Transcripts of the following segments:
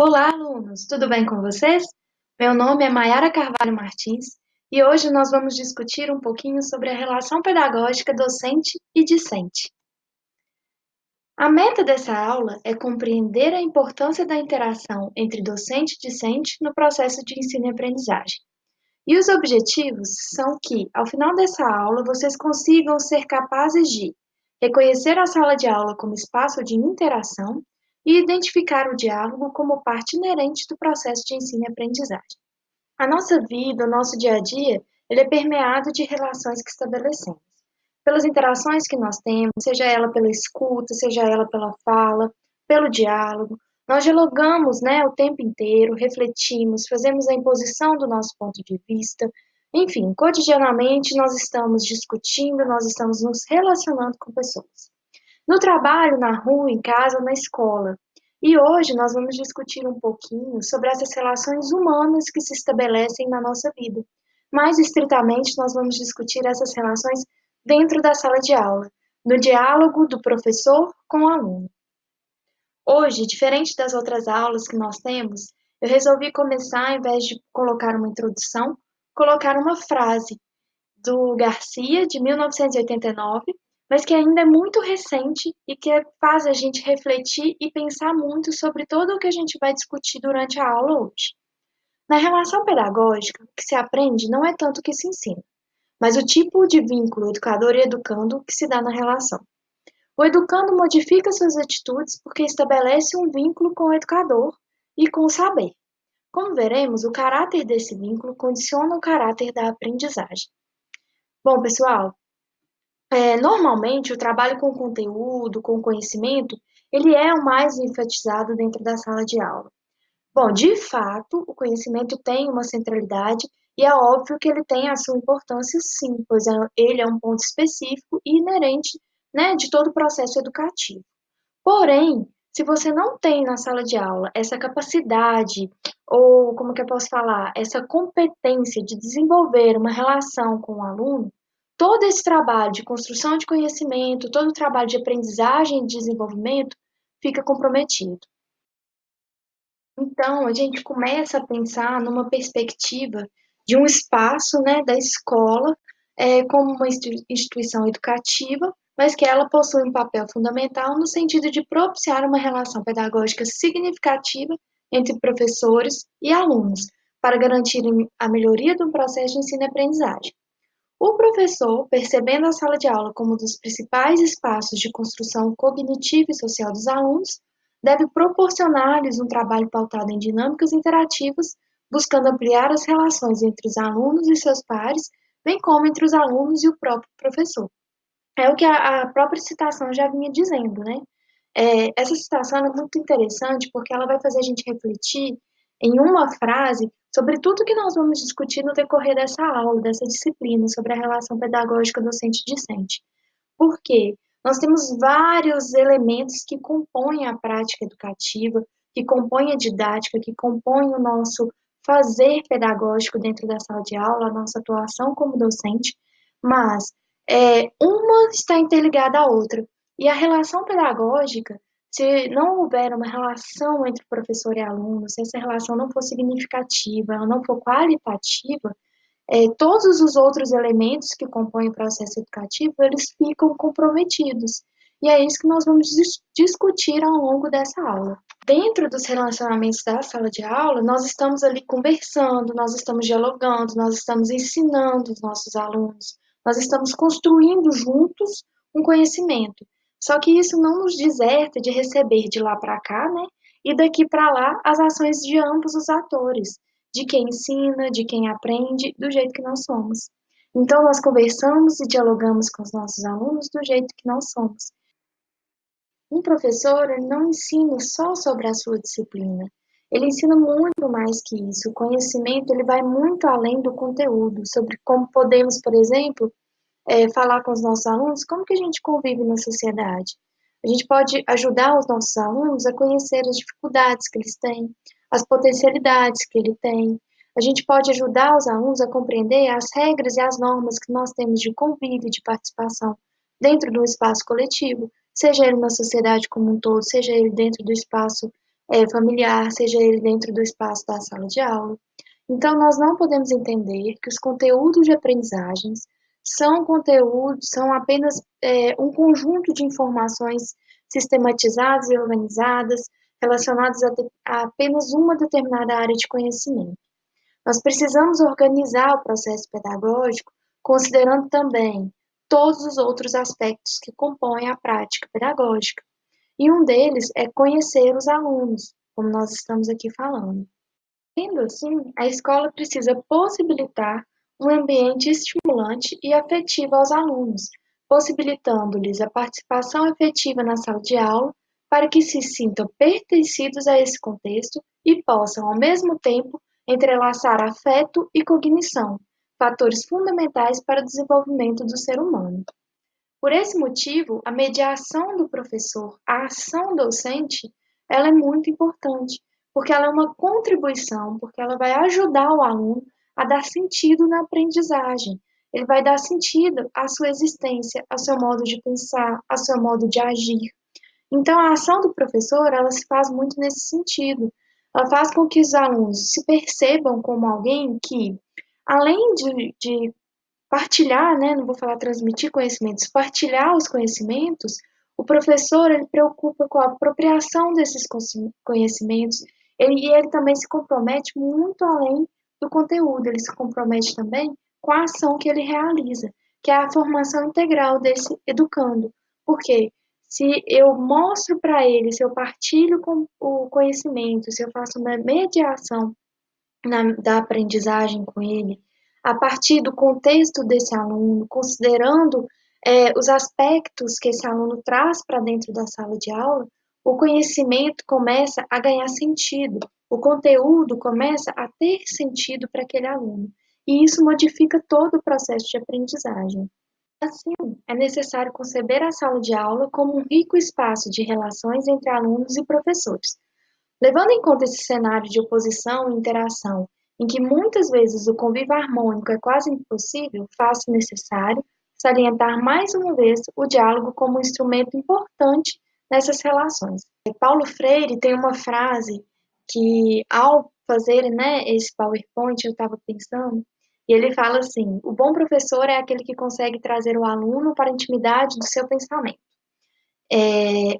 Olá, alunos! Tudo bem com vocês? Meu nome é Maiara Carvalho Martins e hoje nós vamos discutir um pouquinho sobre a relação pedagógica docente e discente. A meta dessa aula é compreender a importância da interação entre docente e discente no processo de ensino e aprendizagem. E os objetivos são que, ao final dessa aula, vocês consigam ser capazes de reconhecer a sala de aula como espaço de interação e identificar o diálogo como parte inerente do processo de ensino e aprendizagem. A nossa vida, o nosso dia a dia, ele é permeado de relações que estabelecemos. Pelas interações que nós temos, seja ela pela escuta, seja ela pela fala, pelo diálogo, nós dialogamos, o tempo inteiro, refletimos, fazemos a imposição do nosso ponto de vista, enfim, cotidianamente nós estamos discutindo, nós estamos nos relacionando com pessoas. No trabalho, na rua, em casa, na escola. E hoje nós vamos discutir um pouquinho sobre essas relações humanas que se estabelecem na nossa vida. Mais estritamente, nós vamos discutir essas relações dentro da sala de aula, no diálogo do professor com o aluno. Hoje, diferente das outras aulas que nós temos, eu resolvi começar, ao invés de colocar uma introdução, colocar uma frase do Garcia, de 1989, mas que ainda é muito recente e que faz a gente refletir e pensar muito sobre tudo o que a gente vai discutir durante a aula hoje. Na relação pedagógica, o que se aprende não é tanto o que se ensina, mas o tipo de vínculo educador e educando que se dá na relação. O educando modifica suas atitudes porque estabelece um vínculo com o educador e com o saber. Como veremos, o caráter desse vínculo condiciona o caráter da aprendizagem. Bom, pessoal, normalmente o trabalho com conteúdo, com conhecimento, ele é o mais enfatizado dentro da sala de aula. Bom, de fato, o conhecimento tem uma centralidade e é óbvio que ele tem a sua importância sim, pois ele é um ponto específico e inerente, de todo o processo educativo. Porém, se você não tem na sala de aula essa capacidade, ou como que eu posso falar, essa competência de desenvolver uma relação com o aluno, todo esse trabalho de construção de conhecimento, todo o trabalho de aprendizagem e desenvolvimento fica comprometido. Então, a gente começa a pensar numa perspectiva de um espaço, da escola, como uma instituição educativa, mas que ela possui um papel fundamental no sentido de propiciar uma relação pedagógica significativa entre professores e alunos, para garantir a melhoria do processo de ensino e aprendizagem. O professor, percebendo a sala de aula como um dos principais espaços de construção cognitiva e social dos alunos, deve proporcionar-lhes um trabalho pautado em dinâmicas interativas, buscando ampliar as relações entre os alunos e seus pares, bem como entre os alunos e o próprio professor. É o que a própria citação já vinha dizendo, né? Essa citação é muito interessante porque ela vai fazer a gente refletir em uma frase sobre tudo que nós vamos discutir no decorrer dessa aula, dessa disciplina, sobre a relação pedagógica docente-discente. Por quê? Nós temos vários elementos que compõem a prática educativa, que compõem a didática, que compõem o nosso fazer pedagógico dentro da sala de aula, a nossa atuação como docente, mas uma está interligada à outra. E a relação pedagógica, se não houver uma relação entre professor e aluno, se essa relação não for significativa, ela não for qualitativa, todos os outros elementos que compõem o processo educativo, eles ficam comprometidos. E é isso que nós vamos discutir ao longo dessa aula. Dentro dos relacionamentos da sala de aula, nós estamos ali conversando, nós estamos dialogando, nós estamos ensinando os nossos alunos, nós estamos construindo juntos um conhecimento. Só que isso não nos deserta de receber de lá para cá, e daqui para lá as ações de ambos os atores, de quem ensina, de quem aprende, do jeito que nós somos. Então, nós conversamos e dialogamos com os nossos alunos do jeito que nós somos. Um professor ele não ensina só sobre a sua disciplina, ele ensina muito mais que isso. O conhecimento ele vai muito além do conteúdo, sobre como podemos, por exemplo, falar com os nossos alunos, como que a gente convive na sociedade. A gente pode ajudar os nossos alunos a conhecer as dificuldades que eles têm, as potencialidades que ele tem. A gente pode ajudar os alunos a compreender as regras e as normas que nós temos de convívio e de participação dentro do espaço coletivo, seja ele na sociedade como um todo, seja ele dentro do espaço, familiar, seja ele dentro do espaço da sala de aula. Então, nós não podemos entender que os conteúdos de aprendizagens são apenas um conjunto de informações sistematizadas e organizadas relacionadas a apenas uma determinada área de conhecimento. Nós precisamos organizar o processo pedagógico considerando também todos os outros aspectos que compõem a prática pedagógica. E um deles é conhecer os alunos, como nós estamos aqui falando. Sendo assim, a escola precisa possibilitar um ambiente estimulante e afetivo aos alunos, possibilitando-lhes a participação efetiva na sala de aula para que se sintam pertencidos a esse contexto e possam, ao mesmo tempo, entrelaçar afeto e cognição, fatores fundamentais para o desenvolvimento do ser humano. Por esse motivo, a mediação do professor à ação docente, ela é muito importante, porque ela é uma contribuição, porque ela vai ajudar o aluno a dar sentido na aprendizagem. Ele vai dar sentido à sua existência, ao seu modo de pensar, ao seu modo de agir. Então, a ação do professor, ela se faz muito nesse sentido. Ela faz com que os alunos se percebam como alguém que, além de partilhar, né, não vou falar transmitir conhecimentos, partilhar os conhecimentos, o professor ele preocupa com a apropriação desses conhecimentos e ele também se compromete muito além do conteúdo, ele se compromete também com a ação que ele realiza, que é a formação integral desse educando. Porque se eu mostro para ele, se eu partilho com o conhecimento, se eu faço uma mediação da aprendizagem com ele, a partir do contexto desse aluno, considerando os aspectos que esse aluno traz para dentro da sala de aula, o conhecimento começa a ganhar sentido, o conteúdo começa a ter sentido para aquele aluno. E isso modifica todo o processo de aprendizagem. Assim, é necessário conceber a sala de aula como um rico espaço de relações entre alunos e professores. Levando em conta esse cenário de oposição e interação, em que muitas vezes o convívio harmônico é quase impossível, faz-se necessário salientar mais uma vez o diálogo como um instrumento importante nessas relações. Paulo Freire tem uma frase que, ao fazer, né, esse PowerPoint, eu estava pensando, e ele fala assim: o bom professor é aquele que consegue trazer o aluno para a intimidade do seu pensamento.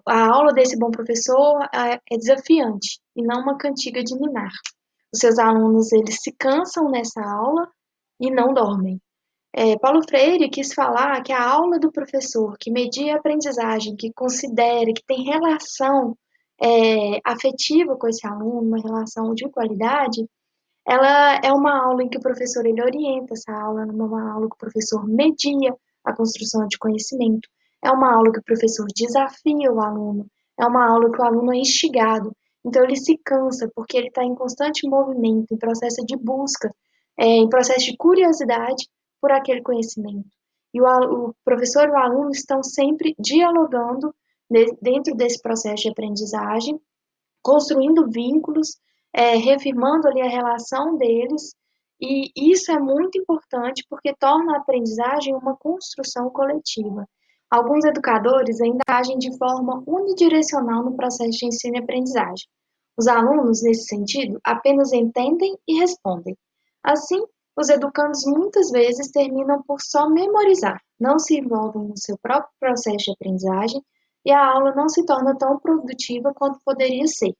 A aula desse bom professor é desafiante e não uma cantiga de ninar. Os seus alunos eles se cansam nessa aula e não dormem. Paulo Freire quis falar que a aula do professor que media a aprendizagem, que considera, que tem relação afetiva com esse aluno, uma relação de qualidade, ela é uma aula em que o professor ele orienta essa aula, é uma aula que o professor media a construção de conhecimento, é uma aula que o professor desafia o aluno, é uma aula que o aluno é instigado, então ele se cansa porque ele está em constante movimento, em processo de busca, em processo de curiosidade por aquele conhecimento. E o professor e o aluno estão sempre dialogando dentro desse processo de aprendizagem, construindo vínculos, reafirmando ali a relação deles, e isso é muito importante porque torna a aprendizagem uma construção coletiva. Alguns educadores ainda agem de forma unidirecional no processo de ensino e aprendizagem. Os alunos, nesse sentido, apenas entendem e respondem. Assim, os educandos muitas vezes terminam por só memorizar, não se envolvem no seu próprio processo de aprendizagem e a aula não se torna tão produtiva quanto poderia ser.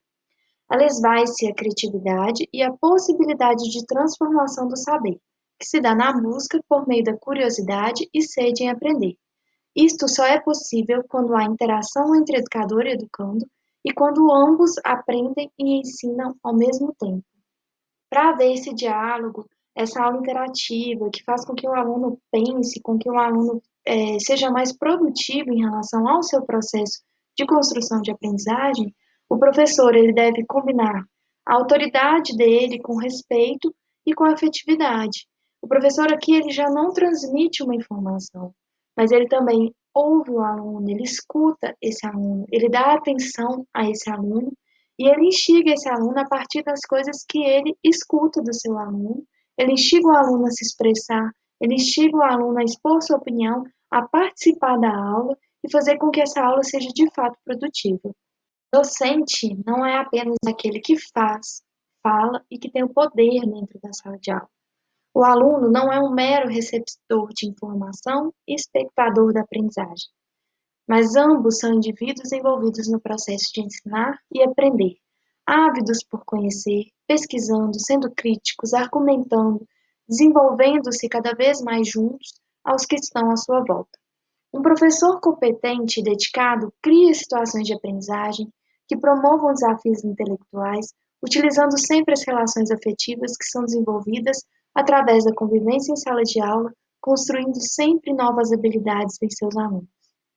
Ela esvai-se a criatividade e a possibilidade de transformação do saber, que se dá na busca por meio da curiosidade e sede em aprender. Isto só é possível quando há interação entre educador e educando e quando ambos aprendem e ensinam ao mesmo tempo. Para haver esse diálogo, essa aula interativa que faz com que o aluno pense, com que o aluno seja mais produtivo em relação ao seu processo de construção de aprendizagem, o professor ele deve combinar a autoridade dele com respeito e com afetividade. O professor aqui ele já não transmite uma informação, mas ele também ouve o aluno, ele escuta esse aluno, ele dá atenção a esse aluno e ele instiga esse aluno a partir das coisas que ele escuta do seu aluno, ele instiga o aluno a se expressar, ele instiga o aluno a expor sua opinião, a participar da aula e fazer com que essa aula seja de fato produtiva. Docente não é apenas aquele que faz, fala e que tem o poder dentro da sala de aula. O aluno não é um mero receptor de informação e espectador da aprendizagem, mas ambos são indivíduos envolvidos no processo de ensinar e aprender, ávidos por conhecer, pesquisando, sendo críticos, argumentando, desenvolvendo-se cada vez mais juntos aos que estão à sua volta. Um professor competente e dedicado cria situações de aprendizagem que promovam desafios intelectuais, utilizando sempre as relações afetivas que são desenvolvidas através da convivência em sala de aula, construindo sempre novas habilidades em seus alunos.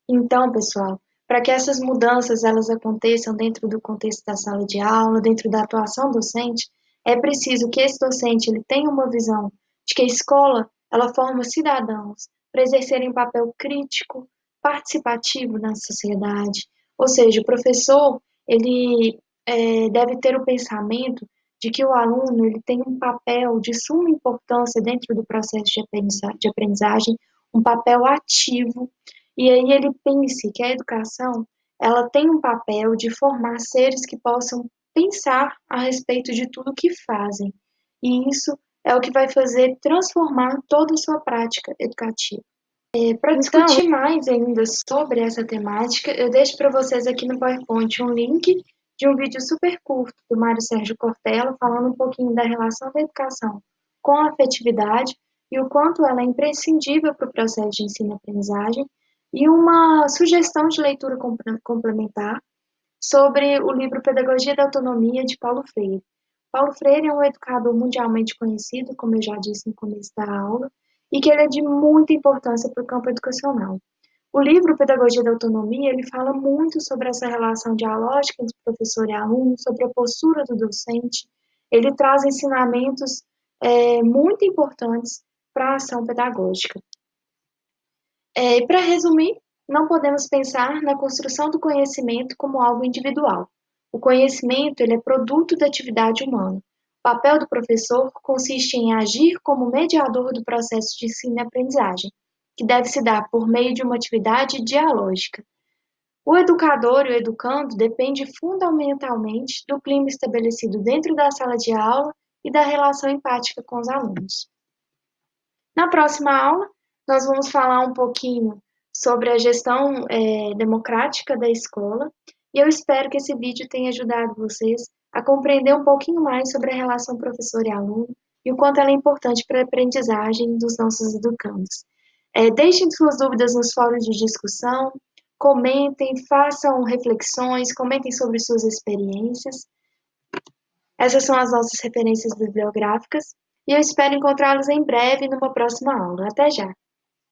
Então, pessoal, para que essas mudanças elas aconteçam dentro do contexto da sala de aula, dentro da atuação docente, é preciso que esse docente ele tenha uma visão de que a escola ela forma cidadãos para exercerem um papel crítico, participativo na sociedade. Ou seja, o professor ele deve ter o pensamento de que o aluno ele tem um papel de suma importância dentro do processo de aprendizagem, um papel ativo e aí ele pense que a educação, ela tem um papel de formar seres que possam pensar a respeito de tudo que fazem. E isso é o que vai fazer transformar toda a sua prática educativa. Para discutir mais ainda sobre essa temática, eu deixo para vocês aqui no PowerPoint um link de um vídeo super curto do Mário Sérgio Cortella, falando um pouquinho da relação da educação com a afetividade e o quanto ela é imprescindível para o processo de ensino-aprendizagem, e uma sugestão de leitura complementar sobre o livro Pedagogia da Autonomia, de Paulo Freire. Paulo Freire é um educador mundialmente conhecido, como eu já disse no começo da aula, e que ele é de muita importância para o campo educacional. O livro Pedagogia da Autonomia, ele fala muito sobre essa relação dialógica entre professor e aluno, sobre a postura do docente. Ele traz ensinamentos muito importantes para a ação pedagógica. E para resumir, não podemos pensar na construção do conhecimento como algo individual. O conhecimento ele é produto da atividade humana. O papel do professor consiste em agir como mediador do processo de ensino e aprendizagem, que deve se dar por meio de uma atividade dialógica. O educador e o educando dependem fundamentalmente do clima estabelecido dentro da sala de aula e da relação empática com os alunos. Na próxima aula, nós vamos falar um pouquinho sobre a gestão democrática da escola, e eu espero que esse vídeo tenha ajudado vocês a compreender um pouquinho mais sobre a relação professor e aluno e o quanto ela é importante para a aprendizagem dos nossos educandos. Deixem suas dúvidas nos fóruns de discussão, comentem, façam reflexões, comentem sobre suas experiências. Essas são as nossas referências bibliográficas e eu espero encontrá-los em breve numa próxima aula. Até já!